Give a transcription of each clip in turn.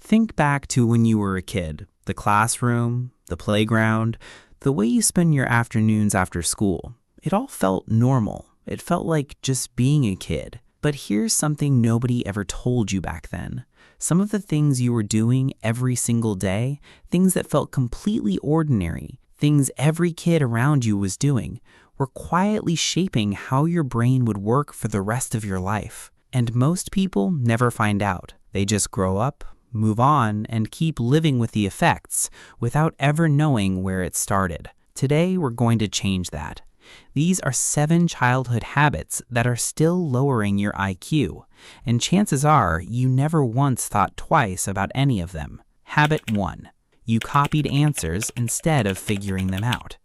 Think back to when you were a kid, the classroom, the playground, the way you spend your afternoons after school. It all felt normal. It felt like just being a kid. But here's something nobody ever told you back then. Some of the things you were doing every single day, things that felt completely ordinary, things every kid around you was doing, were quietly shaping how your brain would work for the rest of your life. And most people never find out. They just grow up, move on, and keep living with the effects without ever knowing where it started. Today, we're going to change that. These are 7 childhood habits that are still lowering your IQ, and chances are you never once thought twice about any of them. Habit 1. You copied answers instead of figuring them out.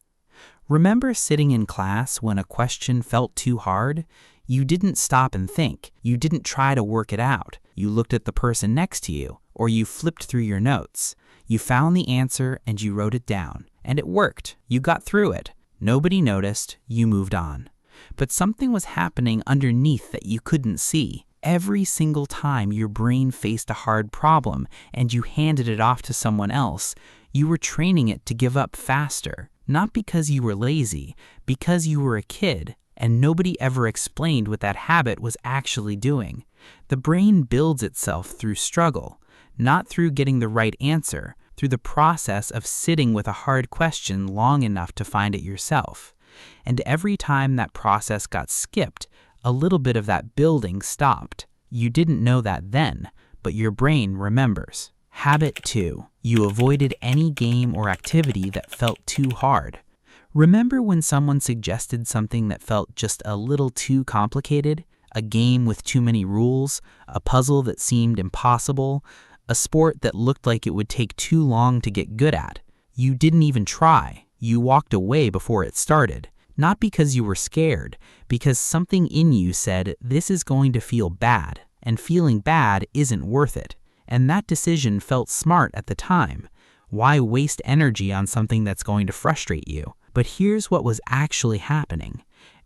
Remember sitting in class when a question felt too hard? You didn't stop and think. You didn't try to work it out. You looked at the person next to you, or you flipped through your notes. You found the answer and you wrote it down. And it worked. You got through it. Nobody noticed. You moved on. But something was happening underneath that you couldn't see. Every single time your brain faced a hard problem and you handed it off to someone else, you were training it to give up faster. Not because you were lazy, because you were a kid, and nobody ever explained what that habit was actually doing. The brain builds itself through struggle, not through getting the right answer, through the process of sitting with a hard question long enough to find it yourself. And every time that process got skipped, a little bit of that building stopped. You didn't know that then, but your brain remembers. Habit 2. You avoided any game or activity that felt too hard. Remember when someone suggested something that felt just a little too complicated? A game with too many rules, a puzzle that seemed impossible, a sport that looked like it would take too long to get good at. You didn't even try. You walked away before it started. Not because you were scared, because something in you said, this is going to feel bad, and feeling bad isn't worth it. And that decision felt smart at the time. Why waste energy on something that's going to frustrate you? But here's what was actually happening.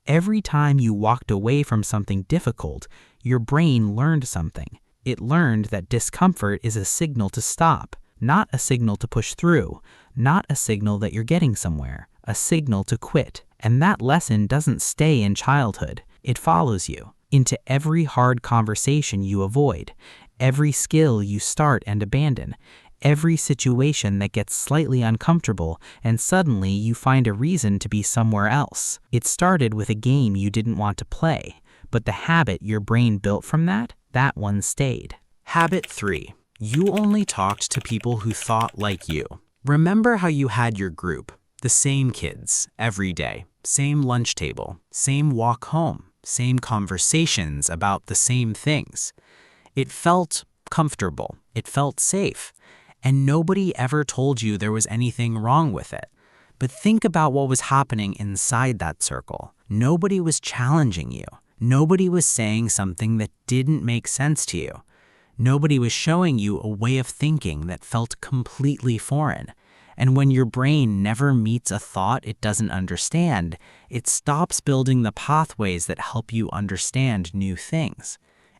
Every time you walked away from something difficult, your brain learned something. It learned that discomfort is a signal to stop, not a signal to push through, not a signal that you're getting somewhere, a signal to quit. And that lesson doesn't stay in childhood. It follows you into every hard conversation you avoid, every skill you start and abandon, every situation that gets slightly uncomfortable and suddenly you find a reason to be somewhere else. It started with a game you didn't want to play, but the habit your brain built from that one stayed. Habit 3. You only talked to people who thought like you. Remember how you had your group, the same kids, every day, same lunch table, same walk home, same conversations about the same things. It felt comfortable. It felt safe. And nobody ever told you there was anything wrong with it. But think about what was happening inside that circle. Nobody was challenging you. Nobody was saying something that didn't make sense to you. Nobody was showing you a way of thinking that felt completely foreign. And when your brain never meets a thought it doesn't understand, it stops building the pathways that help you understand new things.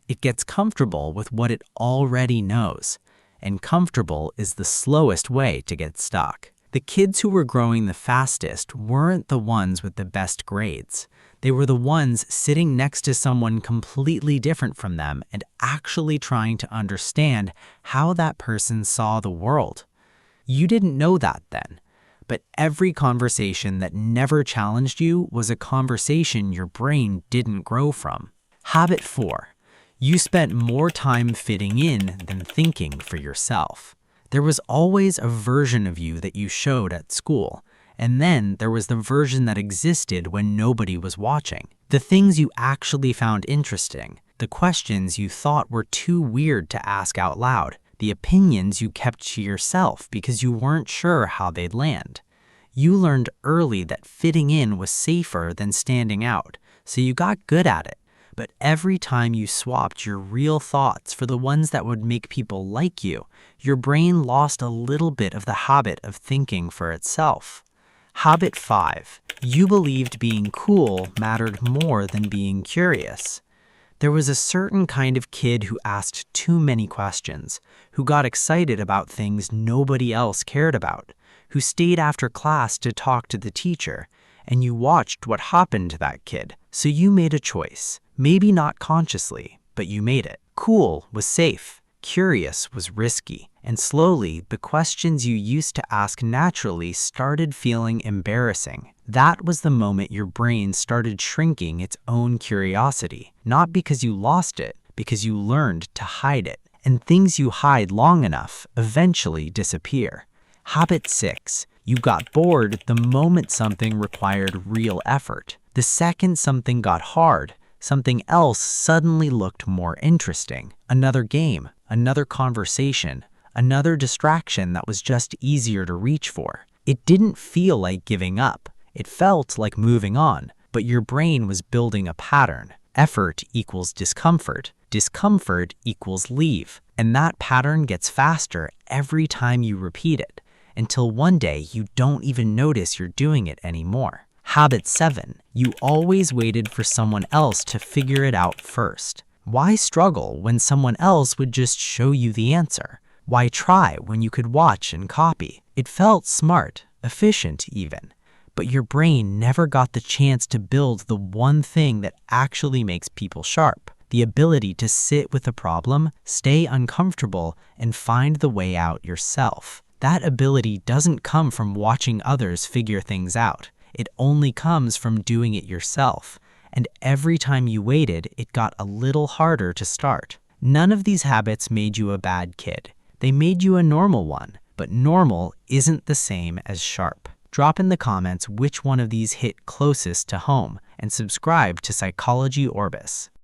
It gets comfortable with what it already knows. And comfortable is the slowest way to get stuck. The kids who were growing the fastest weren't the ones with the best grades. They were the ones sitting next to someone completely different from them and actually trying to understand how that person saw the world. You didn't know that then, but every conversation that never challenged you was a conversation your brain didn't grow from. Habit 4. You spent more time fitting in than thinking for yourself. There was always a version of you that you showed at school, and then there was the version that existed when nobody was watching. The things you actually found interesting, the questions you thought were too weird to ask out loud, the opinions you kept to yourself because you weren't sure how they'd land. You learned early that fitting in was safer than standing out, so you got good at it. But every time you swapped your real thoughts for the ones that would make people like you, your brain lost a little bit of the habit of thinking for itself. Habit 5. You believed being cool mattered more than being curious. There was a certain kind of kid who asked too many questions, who got excited about things nobody else cared about, who stayed after class to talk to the teacher, and you watched what happened to that kid. So you made a choice, maybe not consciously, but you made it. Cool was safe, curious was risky, and slowly the questions you used to ask naturally started feeling embarrassing. That was the moment your brain started shrinking its own curiosity, not because you lost it, because you learned to hide it. And things you hide long enough eventually disappear. Habit 6. You got bored the moment something required real effort. The second something got hard, something else suddenly looked more interesting. Another game, another conversation, another distraction that was just easier to reach for. It didn't feel like giving up. It felt like moving on, but your brain was building a pattern. Effort equals discomfort. Discomfort equals leave. And that pattern gets faster every time you repeat it, until one day you don't even notice you're doing it anymore. Habit 7. You always waited for someone else to figure it out first. Why struggle when someone else would just show you the answer? Why try when you could watch and copy? It felt smart, efficient even. But your brain never got the chance to build the one thing that actually makes people sharp. The ability to sit with a problem, stay uncomfortable, and find the way out yourself. That ability doesn't come from watching others figure things out. It only comes from doing it yourself. And every time you waited, it got a little harder to start. None of these habits made you a bad kid. They made you a normal one. But normal isn't the same as sharp. Drop in the comments which one of these hit closest to home, and subscribe to Psychology Orbis.